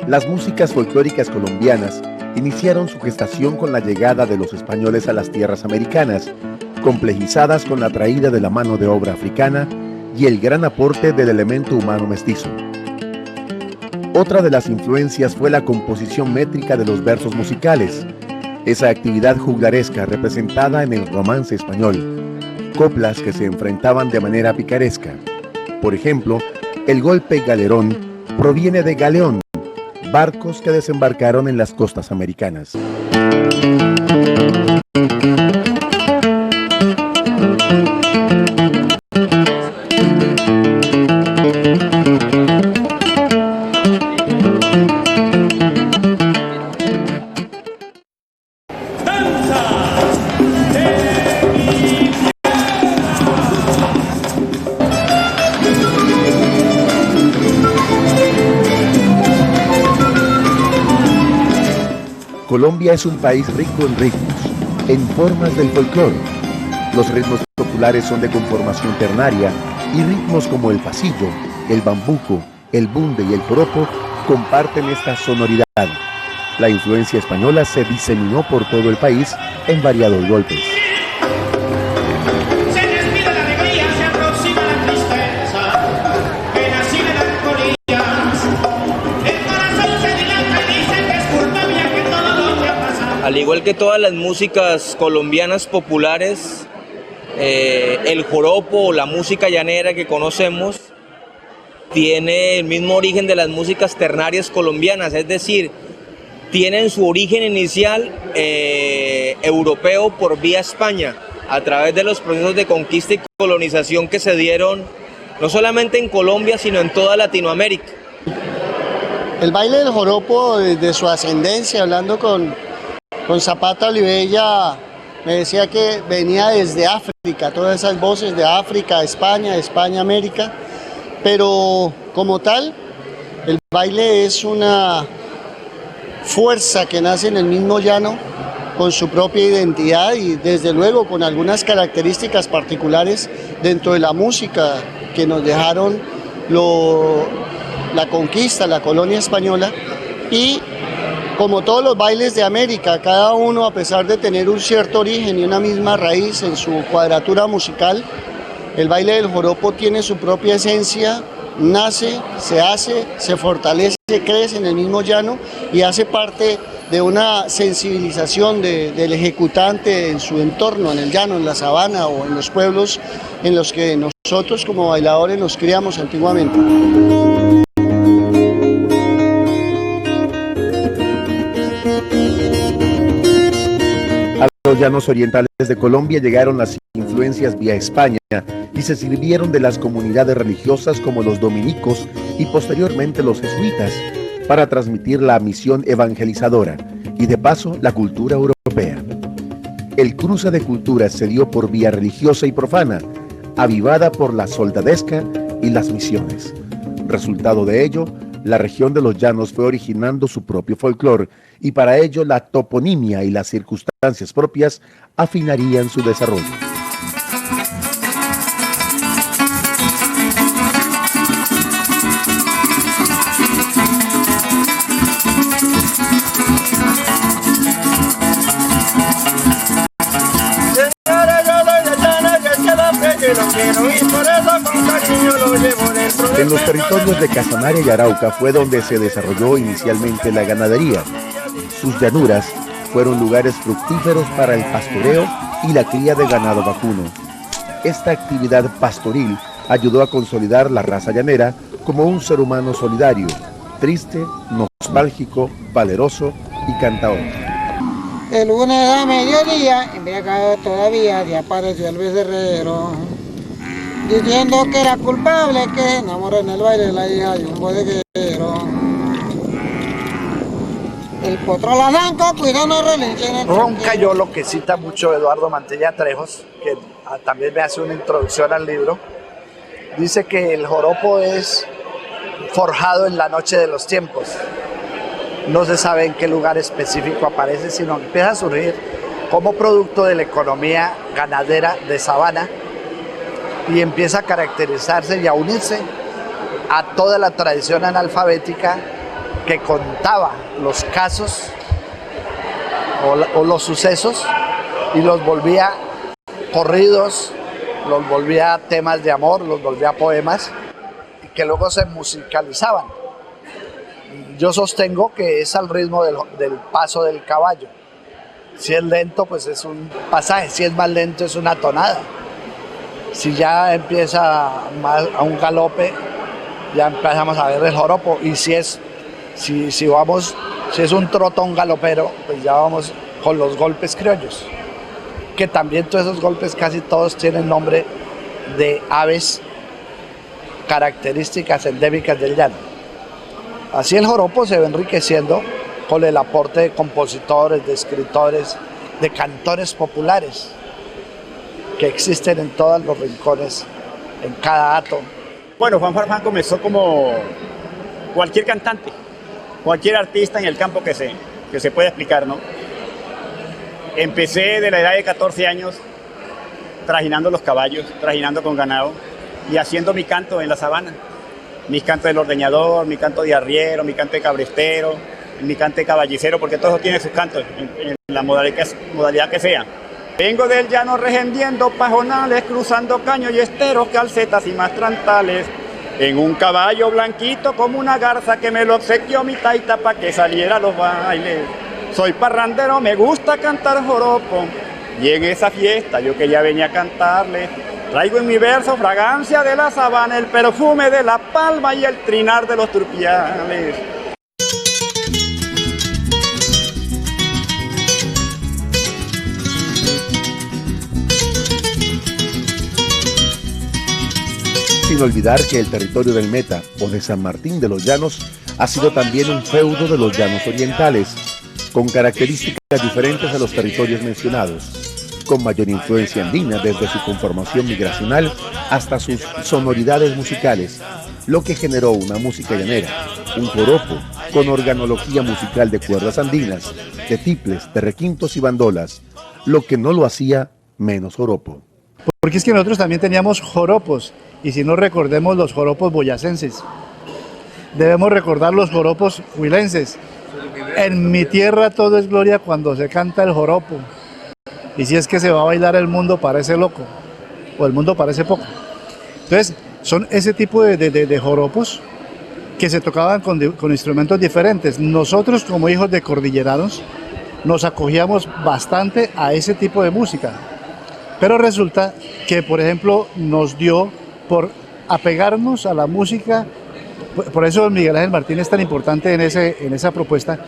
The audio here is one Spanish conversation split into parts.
Las músicas folclóricas colombianas iniciaron su gestación con la llegada de los españoles a las tierras americanas, complejizadas con la traída de la mano de obra africana y el gran aporte del elemento humano mestizo. Otra de las influencias fue la composición métrica de los versos musicales, esa actividad juglaresca representada en el romance español, coplas que se enfrentaban de manera picaresca. Por ejemplo, el golpe galerón proviene de galeón, barcos que desembarcaron en las costas americanas. Colombia es un país rico en ritmos, en formas del folclore. Los ritmos populares son de conformación ternaria y ritmos como el pasillo, el bambuco, el bunde y el joropo comparten esta sonoridad. La influencia española se diseminó por todo el país en variados golpes. Al igual que todas las músicas colombianas populares, el joropo o la música llanera que conocemos tiene el mismo origen de las músicas ternarias colombianas, es decir, tienen su origen inicial europeo por vía España, a través de los procesos de conquista y colonización que se dieron no solamente en Colombia, sino en toda Latinoamérica. El baile del joropo, desde su ascendencia, hablando con Zapata Olivella, me decía que venía desde África, todas esas voces de África, España, América, pero como tal, el baile es una fuerza que nace en el mismo llano, con su propia identidad y desde luego con algunas características particulares dentro de la música que nos dejaron la conquista, la colonia española. Y como todos los bailes de América, cada uno, a pesar de tener un cierto origen y una misma raíz en su cuadratura musical, el baile del joropo tiene su propia esencia, nace, se hace, se fortalece, crece en el mismo llano y hace parte de una sensibilización del ejecutante en su entorno, en el llano, en la sabana o en los pueblos en los que nosotros como bailadores nos criamos antiguamente. A los llanos orientales de Colombia llegaron las influencias vía España y se sirvieron de las comunidades religiosas como los dominicos y posteriormente los jesuitas para transmitir la misión evangelizadora y de paso la cultura europea. El cruce de culturas se dio por vía religiosa y profana, avivada por la soldadesca y las misiones. Resultado de ello, la región de los llanos fue originando su propio folclore y para ello la toponimia y las circunstancias propias afinarían su desarrollo. En los territorios de Casanare y Arauca fue donde se desarrolló inicialmente la ganadería. Sus llanuras fueron lugares fructíferos para el pastoreo y la cría de ganado vacuno. Esta actividad pastoril ayudó a consolidar la raza llanera como un ser humano solidario, triste, nostálgico, valeroso y cantador. El lunes a mediodía, embriagado todavía, se apareció el becerrero, diciendo que era culpable que se enamoró en el baile de la hija de un bodeguero. El potro la zanco, cuidado no relinche en el Roncayolo, que cita mucho Eduardo Mantilla Trejos, que también me hace una introducción al libro, dice que el joropo es forjado en la noche de los tiempos. no se sabe en qué lugar específico aparece, sino que empieza a surgir como producto de la economía ganadera de sabana y empieza a caracterizarse y a unirse a toda la tradición analfabética que contaba los casos o los sucesos y los volvía corridos, los volvía temas de amor, los volvía poemas y que luego se musicalizaban. Yo sostengo que es al ritmo del paso del caballo. Si es lento, pues es un pasaje, si es más lento, es una tonada. Si ya empieza a un galope, ya empezamos a ver el joropo. Y si es un trotón galopero, pues ya vamos con los golpes criollos. Que también todos esos golpes, casi todos tienen nombre de aves características endémicas del llano. Así el joropo se va enriqueciendo con el aporte de compositores, de escritores, de cantores populares que existen en todos los rincones, en cada hato. Bueno, Juan Farfán comenzó como cualquier cantante, cualquier artista en el campo que se pueda explicar, ¿no? Empecé de la edad de 14 años trajinando los caballos, trajinando con ganado y haciendo mi canto en la sabana. Mi canto del ordeñador, mi canto de arriero, mi canto de cabrestero, mi canto de caballicero, porque todo eso tiene sus cantos en la modalidad que sea. Vengo del llano regendiendo pajonales, cruzando caños y esteros, calcetas y mastrantales, en un caballo blanquito como una garza que me lo obsequió mi taita pa' que saliera a los bailes. Soy parrandero, me gusta cantar joropo, y en esa fiesta yo que ya venía a cantarle, traigo en mi verso fragancia de la sabana, el perfume de la palma y el trinar de los turpiales. Sin olvidar que el territorio del Meta o de San Martín de los Llanos ha sido también un feudo de los llanos orientales, con características diferentes a los territorios mencionados, con mayor influencia andina desde su conformación migracional hasta sus sonoridades musicales, lo que generó una música llanera, un joropo con organología musical de cuerdas andinas, de tiples, de requintos y bandolas, lo que no lo hacía menos joropo. Porque es que nosotros también teníamos joropos, y si no recordemos los joropos boyacenses, debemos recordar los joropos huilenses. En mi tierra todo es gloria cuando se canta el joropo, y si es que se va a bailar el mundo parece loco, o el mundo parece poco. Entonces, son ese tipo de joropos que se tocaban con instrumentos diferentes. Nosotros como hijos de cordilleranos nos acogíamos bastante a ese tipo de música. Pero resulta que, por ejemplo, nos dio por apegarnos a la música, por eso Miguel Ángel Martín es tan importante en esa propuesta,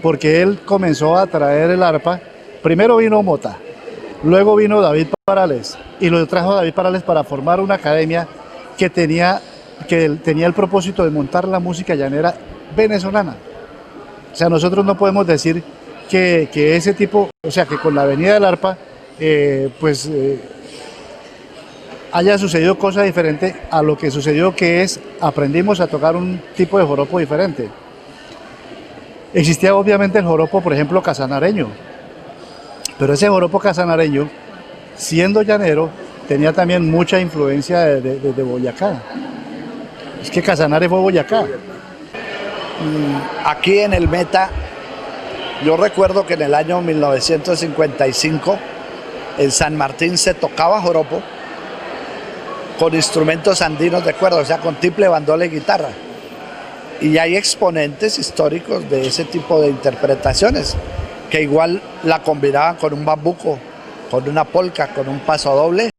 porque él comenzó a traer el arpa. Primero vino Mota, luego vino David Parales, y lo trajo David Parales para formar una academia que tenía el propósito de montar la música llanera venezolana. O sea, nosotros no podemos decir que ese tipo, o sea, que con la venida del arpa, haya sucedido cosa diferente a lo que sucedió, que es aprendimos a tocar un tipo de joropo diferente. Existía obviamente el joropo, por ejemplo, casanareño, pero ese joropo casanareño, siendo llanero, tenía también mucha influencia de Boyacá. Es que Casanare fue Boyacá. Aquí en el Meta, yo recuerdo que en el año 1955 en San Martín se tocaba joropo con instrumentos andinos de cuerda, o sea, con tiple, bandola y guitarra. Y hay exponentes históricos de ese tipo de interpretaciones, que igual la combinaban con un bambuco, con una polca, con un paso doble,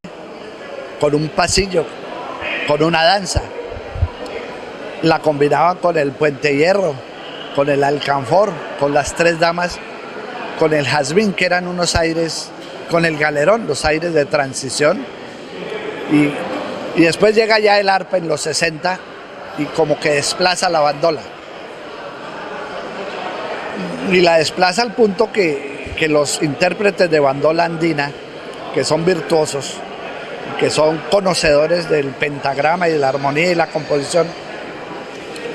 con un pasillo, con una danza. La combinaban con el puente hierro, con el alcanfor, con las tres damas, con el jazmín, que eran unos aires, con el galerón, los aires de transición. Y después llega ya el arpa en los 60 y como que desplaza la bandola. Y la desplaza al punto que los intérpretes de bandola andina, que son virtuosos, que son conocedores del pentagrama y de la armonía y la composición,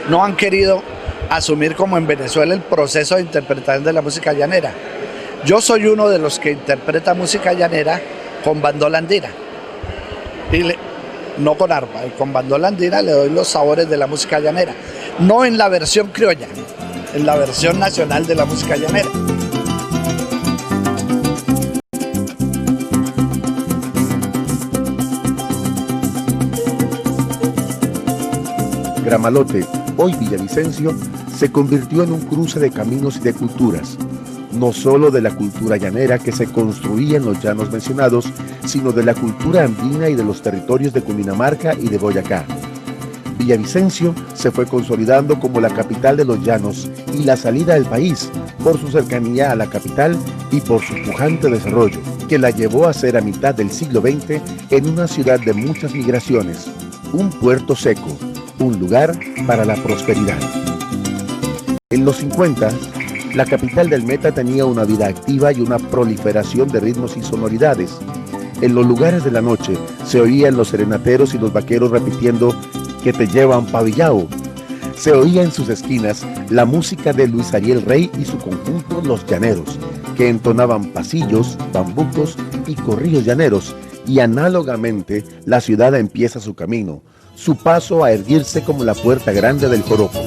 no han querido asumir como en Venezuela el proceso de interpretación de la música llanera. Yo soy uno de los que interpreta música llanera con bandola andina, no con arpa, y con bandola andina le doy los sabores de la música llanera, no en la versión criolla, en la versión nacional de la música llanera. Gramalote, hoy Villavicencio, se convirtió en un cruce de caminos y de culturas, no solo de la cultura llanera que se construía en los llanos mencionados, sino de la cultura andina y de los territorios de Cundinamarca y de Boyacá. Villavicencio se fue consolidando como la capital de los llanos y la salida del país por su cercanía a la capital y por su pujante desarrollo, que la llevó a ser a mitad del siglo XX en una ciudad de muchas migraciones, un puerto seco, un lugar para la prosperidad. En los 50, la capital del Meta tenía una vida activa y una proliferación de ritmos y sonoridades. En los lugares de la noche se oían los serenateros y los vaqueros repitiendo "que te llevan pa' Villao". Se oía en sus esquinas la música de Luis Ariel Rey y su conjunto Los Llaneros, que entonaban pasillos, bambucos y corrillos llaneros, y análogamente la ciudad empieza su camino, su paso a erguirse como la puerta grande del joropo.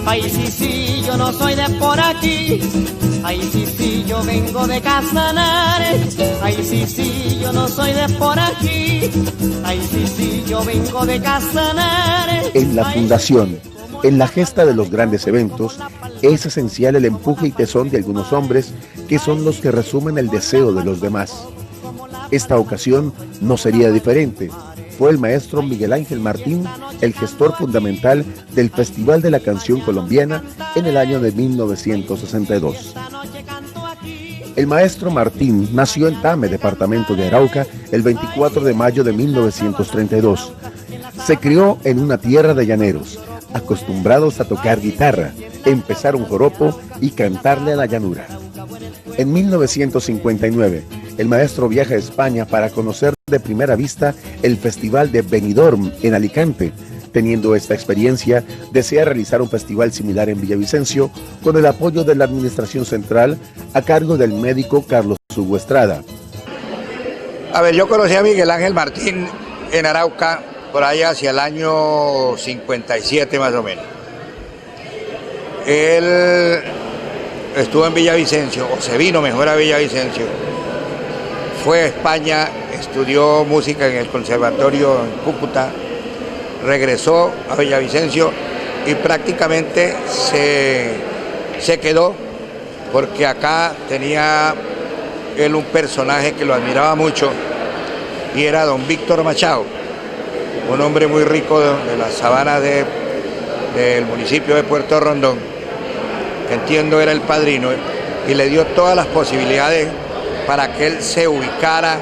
Ay, sí, yo no soy de por aquí. Ay, sí, yo vengo de Casanares. Ay, sí, yo no soy de por aquí. Ay, sí, yo vengo de Casanares. En la fundación, en la gesta de los grandes eventos, es esencial el empuje y tesón de algunos hombres que son los que resumen el deseo de los demás. Esta ocasión no sería diferente. Fue el maestro Miguel Ángel Martín el gestor fundamental del Festival de la Canción Colombiana en el año de 1962. El maestro Martín nació en Tame, departamento de Arauca, el 24 de mayo de 1932. Se crió en una tierra de llaneros, acostumbrados a tocar guitarra, empezar un joropo y cantarle a la llanura. En 1959, el maestro viaja a España para conocer de primera vista el Festival de Benidorm en Alicante. Teniendo esta experiencia, desea realizar un festival similar en Villavicencio con el apoyo de la Administración Central a cargo del médico Carlos Hugo Estrada. A ver, yo conocí a Miguel Ángel Martín en Arauca por ahí hacia el año 57 más o menos. Él estuvo en Villavicencio, o se vino mejor a Villavicencio. Fue a España, estudió música en el conservatorio en Cúcuta, regresó a Villavicencio y prácticamente se quedó porque acá tenía él un personaje que lo admiraba mucho y era don Víctor Machado, un hombre muy rico de la sabana del municipio de Puerto Rondón, que entiendo era el padrino, y le dio todas las posibilidades para que él se ubicara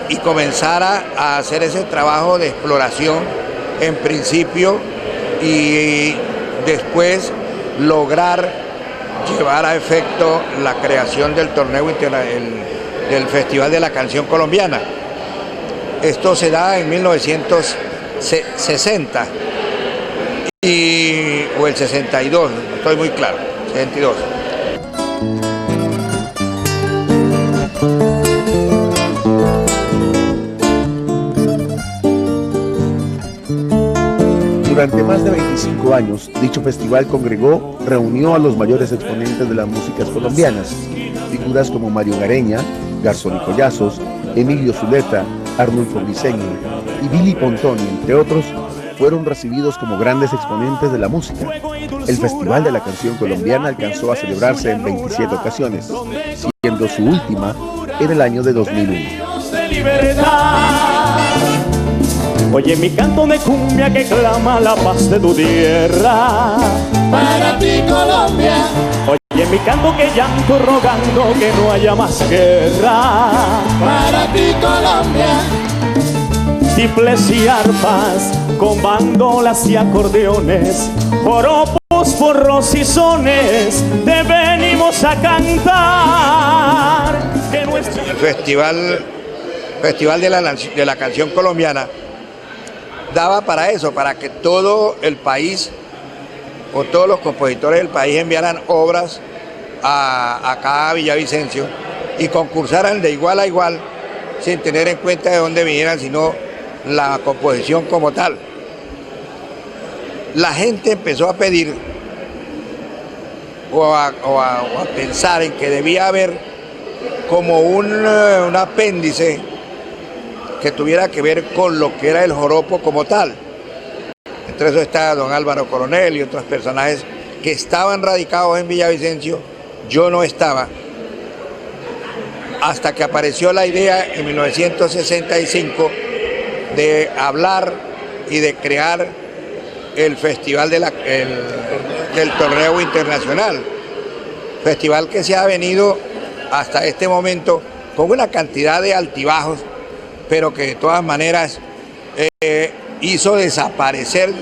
y comenzara a hacer ese trabajo de exploración en principio y después lograr llevar a efecto la creación del torneo del Festival de la Canción Colombiana. Esto se da en 1960 o el 62, no estoy muy claro, 62. Durante más de 25 años, dicho festival reunió a los mayores exponentes de las músicas colombianas, figuras como Mario Gareña, Garzón y Collazos, Emilio Zuleta, Arnulfo Briceño y Billy Pontoni, entre otros, fueron recibidos como grandes exponentes de la música. El Festival de la Canción Colombiana alcanzó a celebrarse en 27 ocasiones, siendo su última en el año de 2001. Oye mi canto de cumbia que clama la paz de tu tierra. Para ti Colombia. Oye mi canto que llanto rogando que no haya más guerra. Para ti Colombia. Tiples y arpas con bandolas y acordeones, joropos, forros y sones, te venimos a cantar. Que nuestro... El Festival de la Canción Colombiana daba para eso, para que todo el país o todos los compositores del país enviaran obras acá a Villavicencio y concursaran de igual a igual sin tener en cuenta de dónde vinieran, sino la composición como tal. La gente empezó a pedir o a pensar en que debía haber como un apéndice que tuviera que ver con lo que era el joropo como tal. Entre eso está don Álvaro Coronel y otros personajes que estaban radicados en Villavicencio. Yo no estaba, hasta que apareció la idea en 1965 de hablar y de crear el festival del torneo internacional, festival que se ha venido hasta este momento con una cantidad de altibajos, pero que de todas maneras hizo desaparecer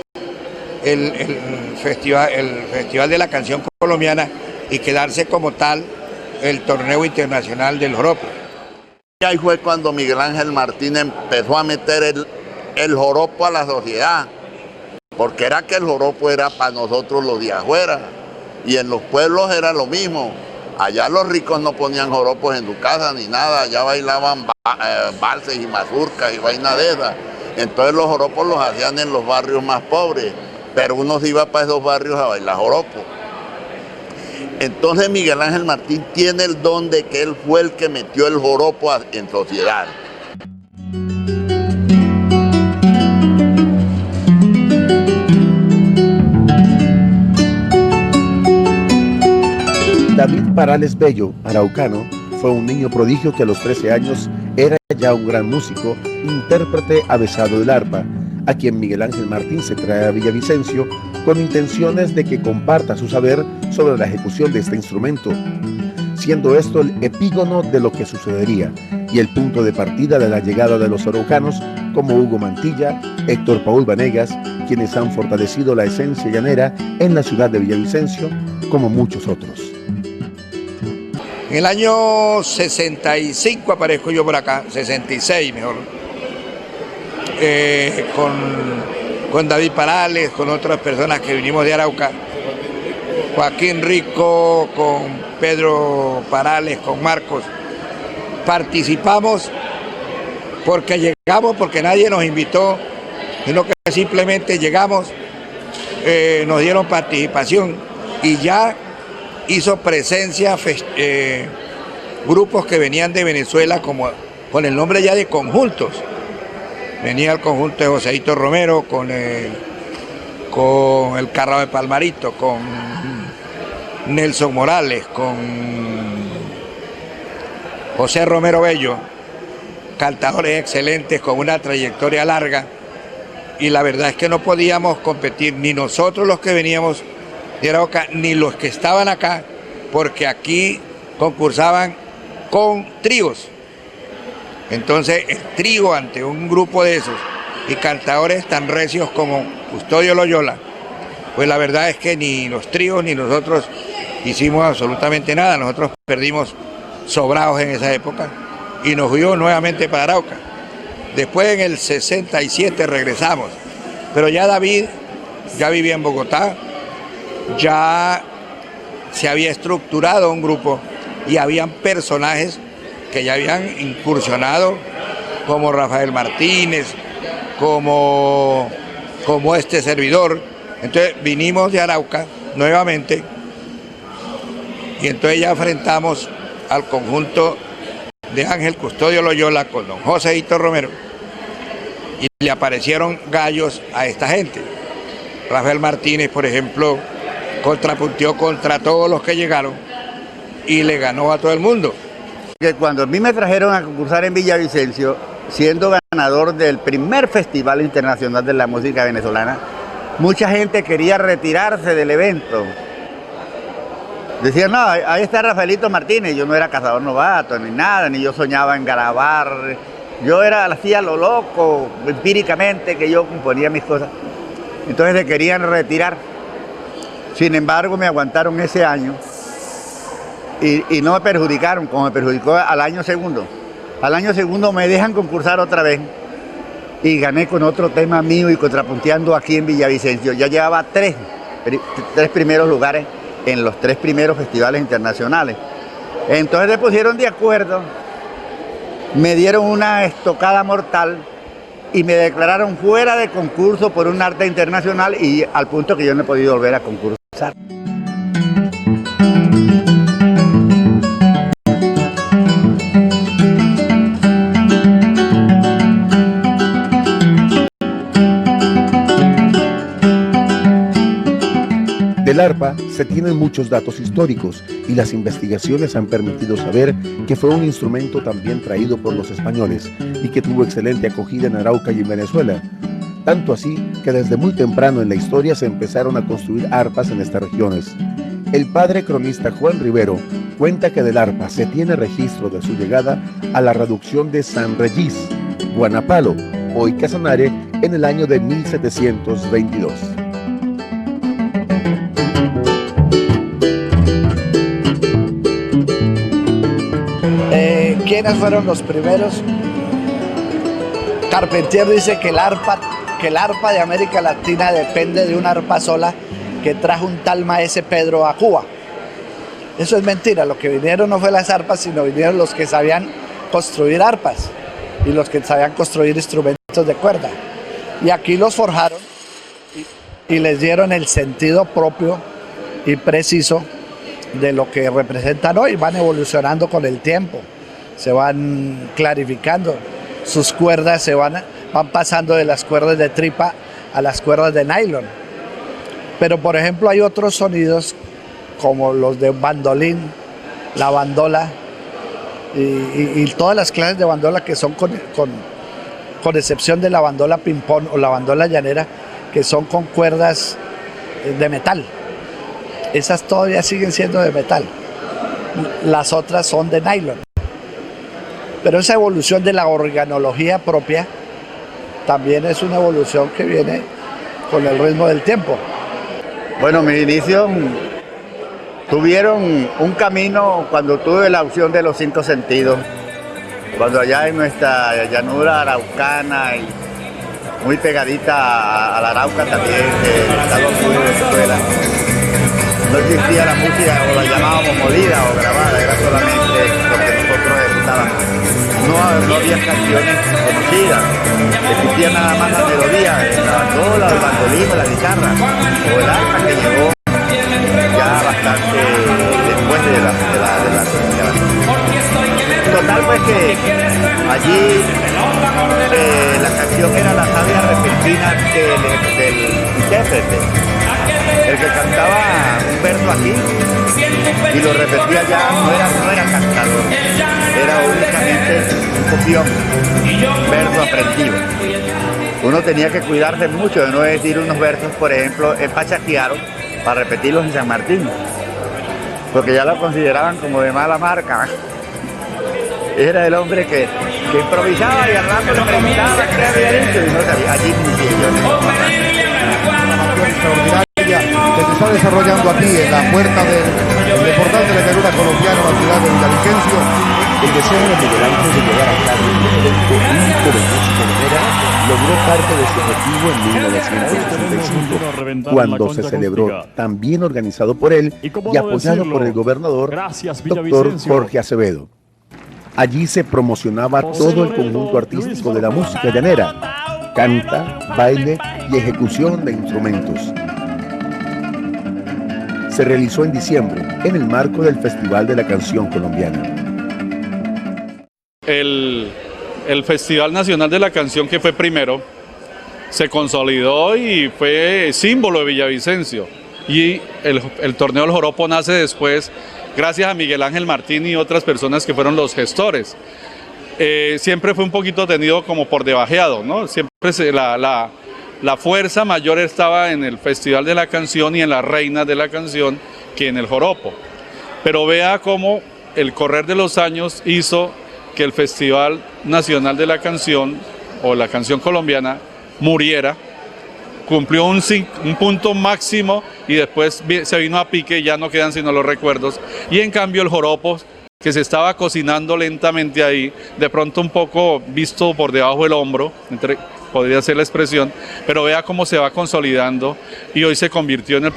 el festival de la canción colombiana y quedarse como tal el torneo internacional del joropo. Y ahí fue cuando Miguel Ángel Martín empezó a meter el joropo a la sociedad, porque era que el joropo era para nosotros los de afuera, y en los pueblos era lo mismo. Allá los ricos no ponían joropos en su casa ni nada, allá bailaban valses y mazurcas y vaina de esas. Entonces los joropos los hacían en los barrios más pobres, pero uno se iba para esos barrios a bailar joropo. Entonces Miguel Ángel Martín tiene el don de que él fue el que metió el joropo en sociedad. David Parales Bello, araucano, fue un niño prodigio que a los 13 años era ya un gran músico, intérprete avesado del arpa, a quien Miguel Ángel Martín se trae a Villavicencio con intenciones de que comparta su saber sobre la ejecución de este instrumento, siendo esto el epígono de lo que sucedería y el punto de partida de la llegada de los araucanos como Hugo Mantilla, Héctor Paul Vanegas, quienes han fortalecido la esencia llanera en la ciudad de Villavicencio, como muchos otros. En el año 65 aparezco yo por acá, 66 mejor, con David Parales, con otras personas que vinimos de Arauca, Joaquín Rico, con Pedro Parales, con Marcos. Participamos porque llegamos, porque nadie nos invitó, sino que simplemente llegamos, nos dieron participación y ya hizo presencia grupos que venían de Venezuela como con el nombre ya de conjuntos. Venía el conjunto de Joséito Romero con el Carrao de Palmarito, con Nelson Morales, con José Romero Bello, cantadores excelentes con una trayectoria larga, y la verdad es que no podíamos competir ni nosotros los que veníamos de Arauca ni los que estaban acá, porque aquí concursaban con tríos. Entonces el trío ante un grupo de esos y cantadores tan recios como Custodio Loyola, pues la verdad es que ni los tríos ni nosotros hicimos absolutamente nada. Nosotros perdimos sobrados en esa época y nos fuimos nuevamente para Arauca. Después en el 67 regresamos, pero ya David ya vivía en Bogotá, ya se había estructurado un grupo y habían personajes que ya habían incursionado, como Rafael Martínez, como este servidor. Entonces vinimos de Arauca nuevamente y entonces ya enfrentamos al conjunto de Ángel Custodio Loyola con don Joséito Romero y le aparecieron gallos a esta gente. Rafael Martínez, por ejemplo, contrapunteó contra todos los que llegaron y le ganó a todo el mundo. Que cuando a mí me trajeron a concursar en Villavicencio, siendo ganador del primer Festival Internacional de la Música Venezolana, mucha gente quería retirarse del evento. Decían, no, ahí está Rafaelito Martínez. Yo no era cazador novato ni nada, ni yo soñaba en grabar. Yo hacía lo loco, empíricamente, que yo componía mis cosas. Entonces se querían retirar. Sin embargo, me aguantaron ese año. Y no me perjudicaron, como me perjudicó al año segundo. Al año segundo me dejan concursar otra vez. y gané con otro tema mío y contrapunteando aquí en Villavicencio. Ya llevaba tres primeros lugares en los 3 primeros festivales internacionales. Entonces se pusieron de acuerdo, me dieron una estocada mortal y me declararon fuera de concurso por un arte internacional, y al punto que yo no he podido volver a concursar. Del arpa se tienen muchos datos históricos y las investigaciones han permitido saber que fue un instrumento también traído por los españoles y que tuvo excelente acogida en Arauca y en Venezuela. Tanto así que desde muy temprano en la historia se empezaron a construir arpas en estas regiones. El padre cronista Juan Rivero cuenta que del arpa se tiene registro de su llegada a la reducción de San Regis, Guanapalo, hoy Casanare, en el año de 1722. ¿Quiénes fueron los primeros? Carpentier dice que el arpa de América Latina depende de una arpa sola que trajo un tal maese Pedro a Cuba. Eso es mentira, lo que vinieron no fue las arpas, sino vinieron los que sabían construir arpas y los que sabían construir instrumentos de cuerda. Y aquí los forjaron y les dieron el sentido propio y preciso de lo que representan hoy. Van evolucionando con el tiempo, se van clarificando, sus cuerdas van pasando de las cuerdas de tripa a las cuerdas de nylon. Pero por ejemplo hay otros sonidos como los de bandolín, la bandola y todas las clases de bandola que son con excepción de la bandola ping-pong o la bandola llanera, que son con cuerdas de metal. Esas todavía siguen siendo de metal. Las otras son de nylon. Pero esa evolución de la organología propia también es una evolución que viene con el ritmo del tiempo. Bueno, mis inicios tuvieron un camino cuando tuve la opción de los 5 sentidos. Cuando allá en nuestra llanura araucana y muy pegadita a la Arauca también, del estado sur de Venezuela, no existía la música, o la llamábamos molida o grabada, era solamente lo que nosotros ejecutábamos. No había canciones conocidas, existía nada más la melodía, la bandola, el bandolín, la guitarra o el arpa, que llegó ya bastante después de la total, pues que allí la canción era la savia repentina del intérprete, el que cantaba un verso aquí y lo repetía ya, no era cantador, era únicamente un copión, verso aprendido. Uno tenía que cuidarse mucho de no decir unos versos, por ejemplo, en Pachaquiaro, para repetirlos en San Martín, porque ya lo consideraban como de mala marca. Era el hombre que improvisaba y al rato le preguntaba qué había dicho y no sabía. Allí extraordinaria que se está desarrollando aquí en la puerta del importante de la llanura colombiana, la ciudad de Villavicencio. El deseo de Miguel Ángel de llevar a cabo un evento único de música llanera logró parte de su objetivo en 1965, cuando se celebró, también organizado por él y apoyado por el gobernador Dr. Jorge Acevedo. Allí se promocionaba todo el conjunto artístico de la música llanera, canta, baile y ejecución de instrumentos. Se realizó en diciembre, en el marco del Festival de la Canción Colombiana. El Festival Nacional de la Canción, que fue primero, se consolidó y fue símbolo de Villavicencio. Y el torneo del Joropo nace después, gracias a Miguel Ángel Martín y otras personas que fueron los gestores. Siempre fue un poquito tenido como por debajeado, ¿no? Siempre la fuerza mayor estaba en el Festival de la Canción y en las reinas de la canción que en el Joropo. Pero vea cómo el correr de los años hizo que el Festival Nacional de la Canción o la Canción Colombiana muriera, cumplió un punto máximo y después se vino a pique y ya no quedan sino los recuerdos. Y en cambio el Joropo, que se estaba cocinando lentamente ahí, de pronto un poco visto por debajo del hombro, podría ser la expresión, pero vea cómo se va consolidando y hoy se convirtió en el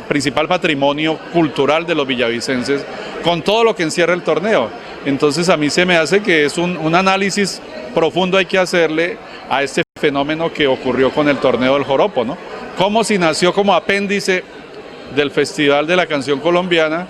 principal patrimonio cultural de los villavicenses, con todo lo que encierra el torneo. Entonces a mí se me hace que es un análisis profundo hay que hacerle a este fenómeno que ocurrió con el torneo del joropo, ¿no? Como si nació como apéndice del Festival de la Canción Colombiana.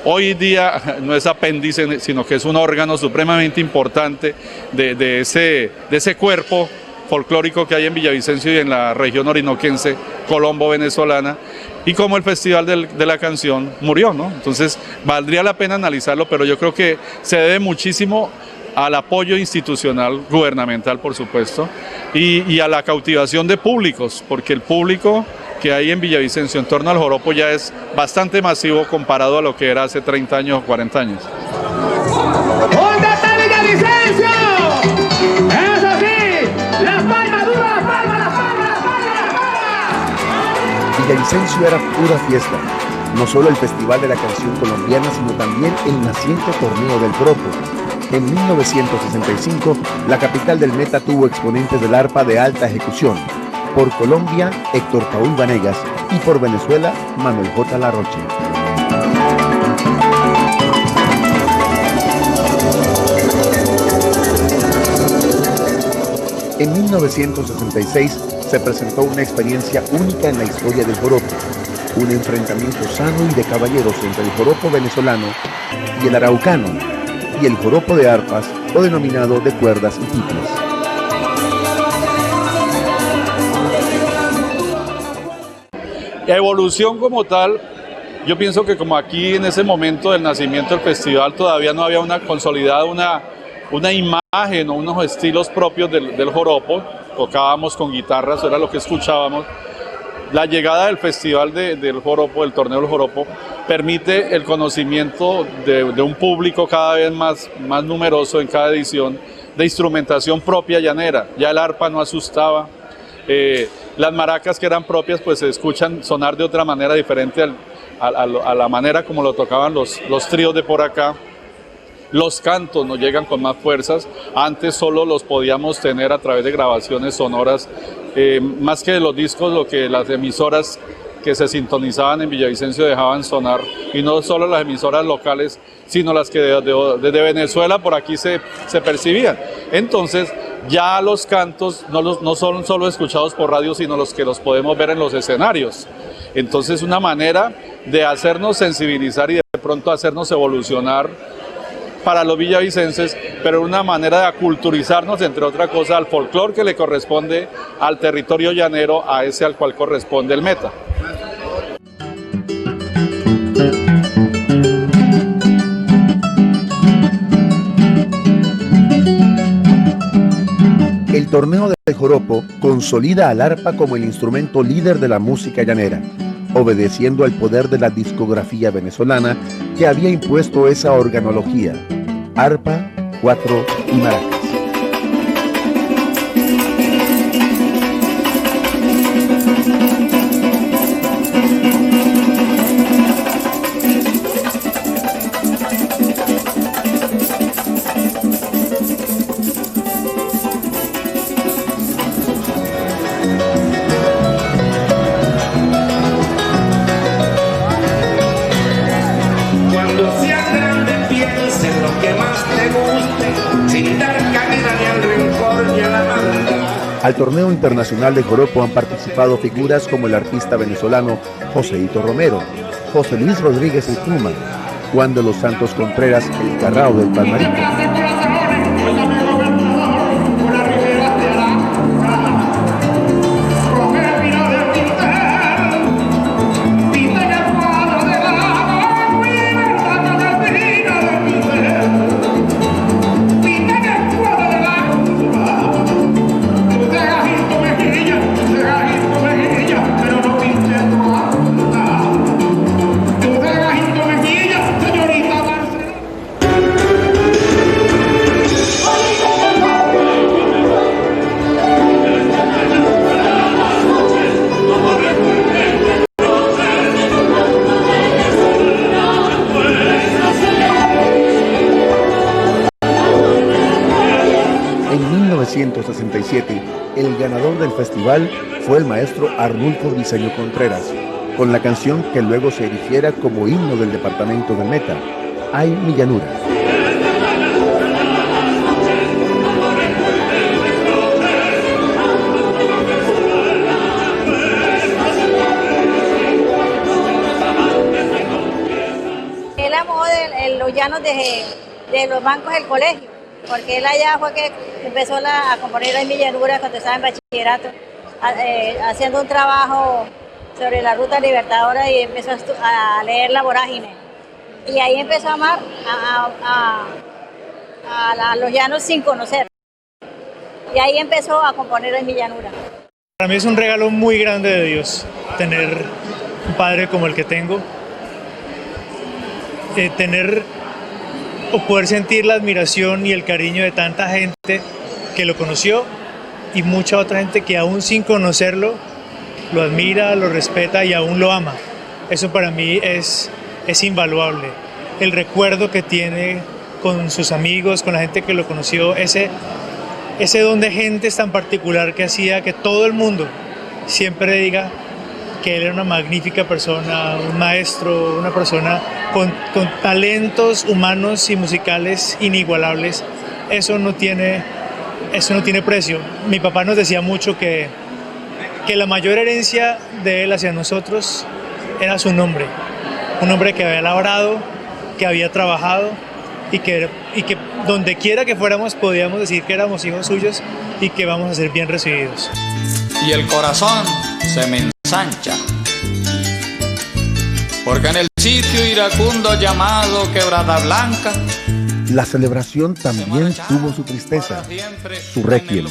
Hoy día no es apéndice, sino que es un órgano supremamente importante de ese cuerpo folclórico que hay en Villavicencio y en la región orinoquense, colombo-venezolana, y como el Festival de la Canción murió, ¿no? Entonces valdría la pena analizarlo, pero yo creo que se debe muchísimo al apoyo institucional, gubernamental por supuesto, y a la cautivación de públicos, porque el público que hay en Villavicencio en torno al joropo ya es bastante masivo comparado a lo que era hace 30 años o 40 años. ¿Dónde está Villavicencio? ¡Eso sí! ¡Las palmas duras, las palmas, las palmas, las palmas, las palmas! Villavicencio era pura fiesta, no solo el Festival de la Canción Colombiana, sino también el naciente torneo del joropo. En 1965, la capital del Meta tuvo exponentes del arpa de alta ejecución. Por Colombia, Héctor Paul Vanegas, y por Venezuela, Manuel J. Larroche. En 1966 se presentó una experiencia única en la historia del joropo, un enfrentamiento sano y de caballeros entre el joropo venezolano y el araucano, y el joropo de arpas, o denominado de cuerdas y tiples. Evolución como tal, yo pienso que como aquí en ese momento del nacimiento del festival todavía no había una consolidada, una imagen o unos estilos propios del joropo, tocábamos con guitarras, era lo que escuchábamos. La llegada del festival del joropo, del torneo del joropo, permite el conocimiento de un público cada vez más numeroso en cada edición, de instrumentación propia llanera. Ya el arpa no asustaba, las maracas que eran propias pues se escuchan sonar de otra manera diferente a la manera como lo tocaban los tríos de por acá. Los cantos nos llegan con más fuerzas, antes solo los podíamos tener a través de grabaciones sonoras, más que de los discos, lo que las emisoras que se sintonizaban en Villavicencio dejaban sonar, y no solo las emisoras locales, sino las que desde Venezuela por aquí se percibían. Entonces ya los cantos no son solo escuchados por radio, sino los que los podemos ver en los escenarios. Entonces una manera de hacernos sensibilizar y de pronto hacernos evolucionar para los villavicenses, pero una manera de aculturizarnos, entre otras cosas, al folclore que le corresponde al territorio llanero, a ese al cual corresponde el Meta. El torneo del joropo consolida al arpa como el instrumento líder de la música llanera, obedeciendo al poder de la discografía venezolana que había impuesto esa organología, arpa, cuatro y maracas. Al torneo internacional de joropo han participado figuras como el artista venezolano Joséito Romero, José Luis Rodríguez el Puma, Juan de los Santos Contreras el Carrao del Palmarito. El ganador del festival fue el maestro Arnulfo Briceño Contreras, con la canción que luego se erigiera como himno del departamento de Meta, Ay mi llanura. Él amó los llanos de los bancos del colegio, porque él allá fue que empezó a componer Ay mi llanura cuando estaba en bachillerato, haciendo un trabajo sobre la ruta libertadora y empezó a leer La Vorágine. Y ahí empezó a amar a los llanos sin conocer. Y ahí empezó a componer Ay mi llanura. Para mí es un regalo muy grande de Dios tener un padre como el que tengo. Tener o poder sentir la admiración y el cariño de tanta gente que lo conoció y mucha otra gente que aún sin conocerlo lo admira, lo respeta y aún lo ama. Eso para mí es invaluable. El recuerdo que tiene con sus amigos, con la gente que lo conoció, ese don de gente tan particular que hacía que todo el mundo siempre diga que él era una magnífica persona, un maestro, una persona con talentos humanos y musicales inigualables. Eso no tiene precio. Mi papá nos decía mucho que la mayor herencia de él hacia nosotros era su nombre. Un hombre que había labrado, que había trabajado y que donde quiera que fuéramos podíamos decir que éramos hijos suyos y que vamos a ser bien recibidos. Y el corazón se me ensancha, porque en el sitio iracundo llamado Quebrada Blanca, la celebración también tuvo su tristeza, su requiem.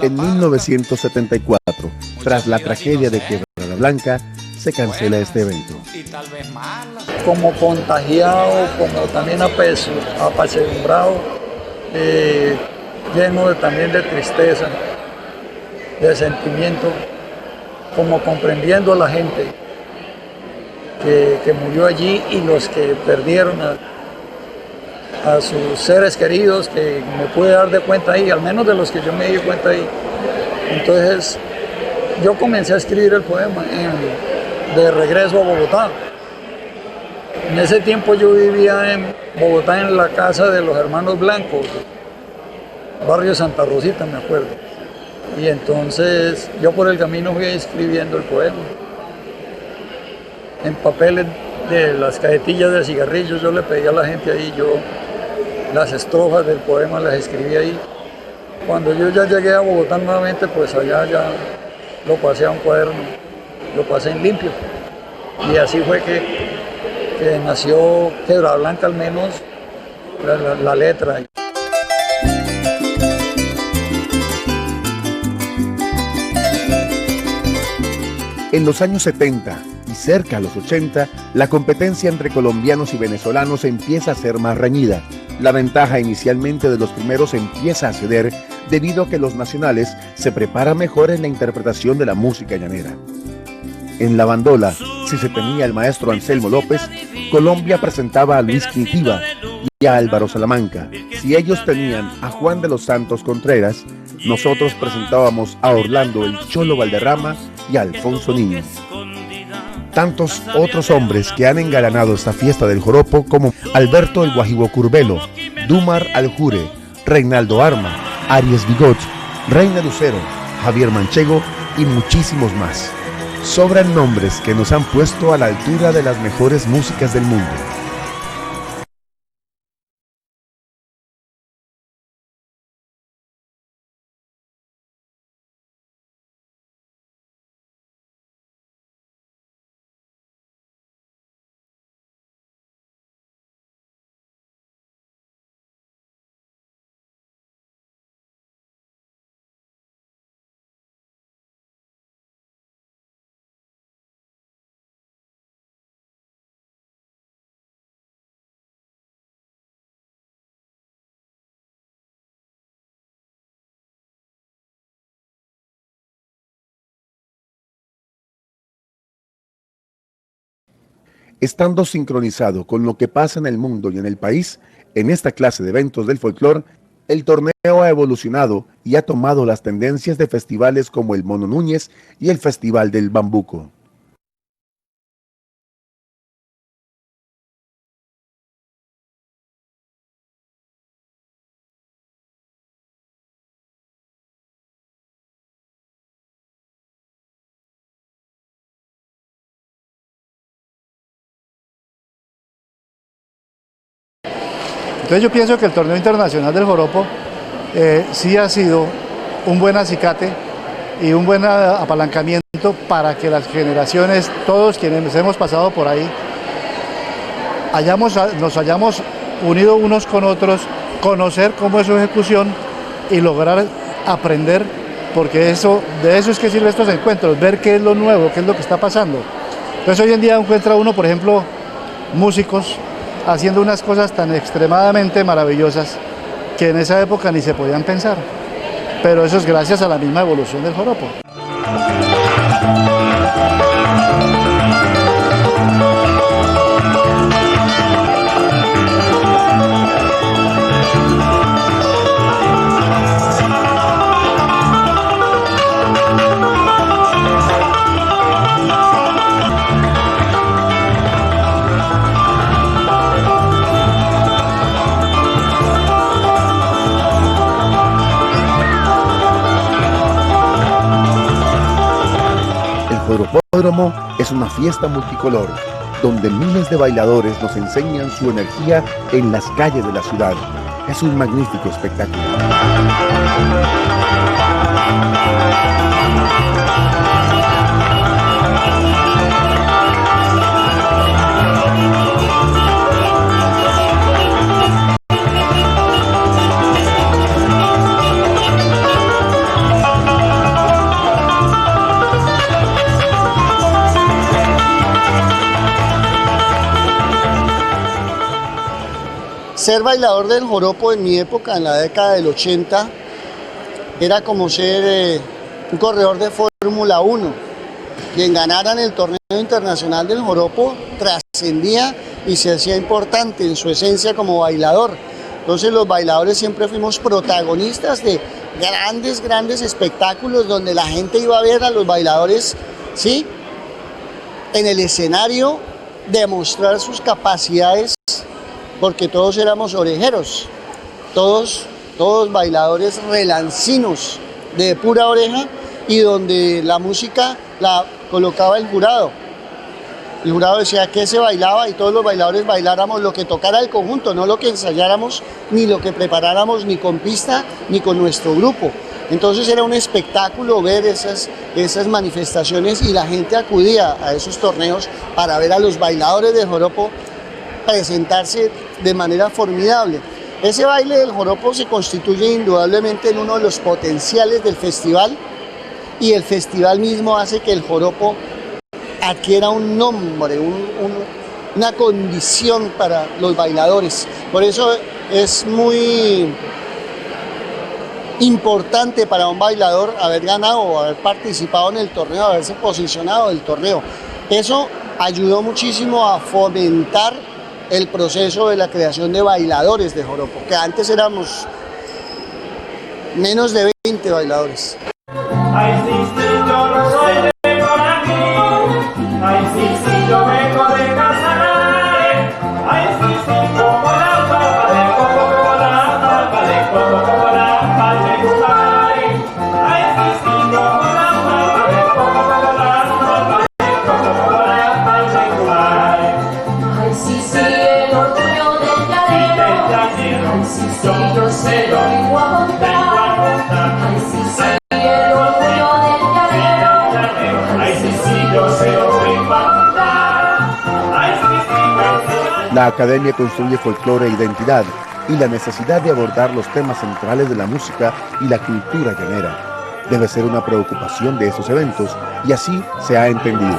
En 1974, tras la tragedia de Quebrada Blanca, se cancela este evento. Como contagiado, como también apesadumbrado, lleno también de tristeza, de sentimiento, como comprendiendo a la gente que murió allí y los que perdieron a sus seres queridos, que me pude dar de cuenta ahí, al menos de los que yo me di cuenta ahí. Entonces yo comencé a escribir el poema de regreso a Bogotá. En ese tiempo yo vivía en Bogotá en la casa de los hermanos Blancos, barrio Santa Rosita, me acuerdo. Y entonces yo por el camino fui escribiendo el poema. En papeles de las cajetillas de cigarrillos yo le pedí a la gente ahí, yo las estrofas del poema las escribí ahí. Cuando yo ya llegué a Bogotá nuevamente, pues allá ya lo pasé a un cuaderno, lo pasé en limpio. Y así fue que nació Quebrada Blanca, al menos la letra. En los años 70 y cerca a los 80, la competencia entre colombianos y venezolanos empieza a ser más reñida. La ventaja inicialmente de los primeros empieza a ceder debido a que los nacionales se preparan mejor en la interpretación de la música llanera. En la bandola, si se tenía al maestro Anselmo López, Colombia presentaba a Luis Quintiva y a Álvaro Salamanca. Si ellos tenían a Juan de los Santos Contreras, nosotros presentábamos a Orlando el Cholo Valderrama y a Alfonso Niño. Tantos otros hombres que han engalanado esta fiesta del joropo como Alberto el Guajibo Curbelo, Dumar Aljure, Reinaldo Arma, Aries Bigot, Reina Lucero, Javier Manchego y muchísimos más. Sobran nombres que nos han puesto a la altura de las mejores músicas del mundo. Estando sincronizado con lo que pasa en el mundo y en el país, en esta clase de eventos del folclore, El torneo ha evolucionado y ha tomado las tendencias de festivales como el Mono Núñez y el Festival del Bambuco. Entonces yo pienso que el torneo internacional del joropo sí ha sido un buen acicate y un buen apalancamiento para que las generaciones, todos quienes hemos pasado por ahí, nos hayamos unido unos con otros, conocer cómo es su ejecución y lograr aprender, porque de eso es que sirven estos encuentros, ver qué es lo nuevo, qué es lo que está pasando. Entonces hoy en día encuentra uno, por ejemplo, músicos haciendo unas cosas tan extremadamente maravillosas que en esa época ni se podían pensar. Pero eso es gracias a la misma evolución del joropo. El joropódromo es una fiesta multicolor, donde miles de bailadores nos enseñan su energía en las calles de la ciudad. Es un magnífico espectáculo. Ser bailador del joropo en mi época, en la década del 80, era como ser un corredor de Fórmula 1. Quien ganara en el torneo internacional del joropo trascendía y se hacía importante en su esencia como bailador. Entonces los bailadores siempre fuimos protagonistas de grandes espectáculos donde la gente iba a ver a los bailadores, ¿sí?, en el escenario demostrar sus capacidades, porque todos éramos orejeros, todos bailadores relancinos de pura oreja, y donde la música la colocaba el jurado. El jurado decía que se bailaba y todos los bailadores bailáramos lo que tocara el conjunto, no lo que ensayáramos, ni lo que preparáramos, ni con pista, ni con nuestro grupo. Entonces era un espectáculo ver esas manifestaciones, y la gente acudía a esos torneos para ver a los bailadores de joropo presentarse de manera formidable. Ese baile del joropo se constituye indudablemente en uno de los potenciales del festival, y el festival mismo hace que el joropo adquiera un nombre, una condición para los bailadores. Por eso es muy importante para un bailador haber ganado o haber participado en el torneo, haberse posicionado en el torneo. Eso ayudó muchísimo a fomentar el proceso de la creación de bailadores de joropo, que antes éramos menos de 20 bailadores. Ay, sí, sí, yo no soy de por aquí. Ay, sí, sí, yo vengo de Casanare. Ay, sí, sí, como la papa de coco, como la papa de coco, como la papa de Ucay. Ay, sí, sí, como la papa de coco, como la papa de coco, como la papa de Ucay. Ay, sí, sí, el orgullo del llanero. Ay, sí, sí, yo se lo vengo a contar. Ay, sí, sí, el orgullo del llanero. Ay, sí, sí, yo se lo vengo a contar. Ay, sí, sí, La academia construye folclore e identidad, y la necesidad de abordar los temas centrales de la música y la cultura llanera debe ser una preocupación de estos eventos, y así se ha entendido.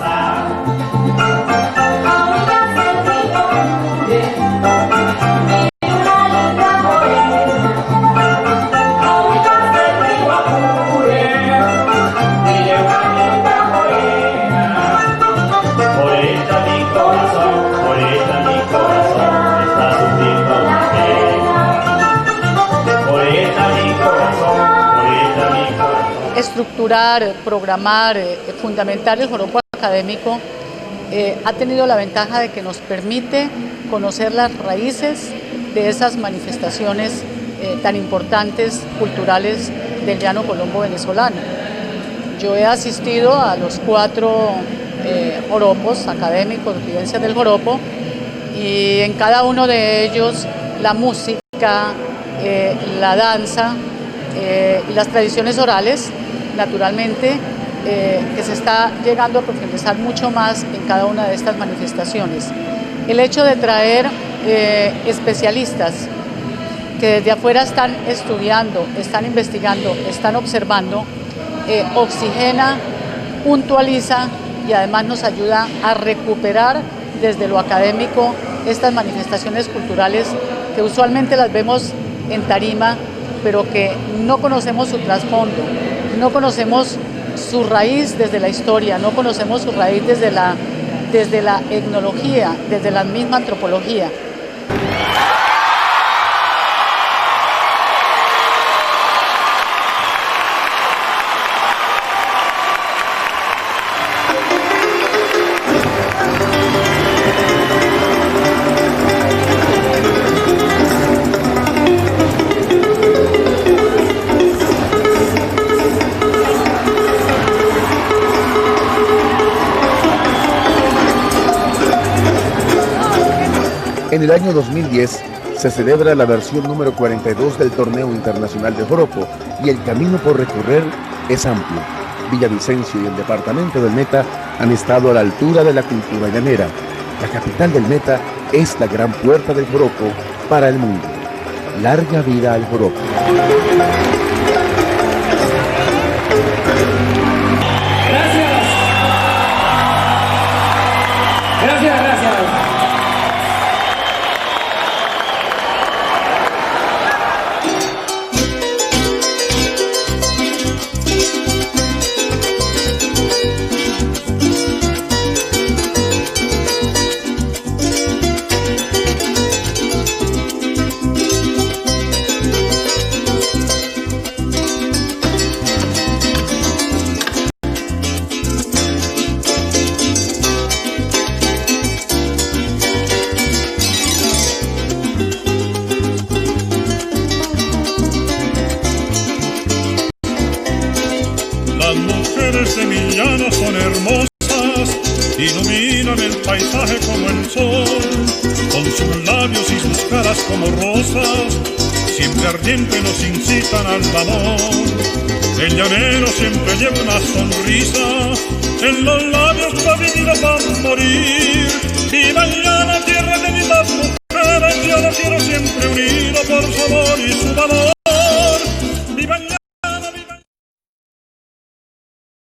por ella estructurar, programar, fundamentar el joropo académico ha tenido la ventaja de que nos permite conocer las raíces de esas manifestaciones tan importantes, culturales del llano colombo venezolano. Yo he asistido a los 4 joropos académicos, vivencias del joropo, y en cada uno de ellos la música, la danza y las tradiciones orales, naturalmente, que se está llegando a profundizar mucho más en cada una de estas manifestaciones. El hecho de traer especialistas que desde afuera están estudiando, están investigando, están observando, oxigena, puntualiza y además nos ayuda a recuperar desde lo académico estas manifestaciones culturales que usualmente las vemos en tarima, pero que no conocemos su trasfondo, no conocemos su raíz desde la historia, no conocemos su raíz desde la etnología, desde la misma antropología. En el año 2010 se celebra la versión número 42 del Torneo Internacional de Joropo y el camino por recorrer es amplio. Villavicencio y el departamento del Meta han estado a la altura de la cultura llanera. La capital del Meta es la gran puerta del joropo para el mundo. Larga vida al joropo. Las mujeres de mi llano son hermosas, iluminan el paisaje como el sol, con sus labios y sus caras como rosas, siempre ardientes nos incitan al amor. El llanero siempre lleva una sonrisa, en los labios para vivir o para morir. Viva el llano, tierra de mis mujeres, yo lo quiero siempre unido por su amor y su valor.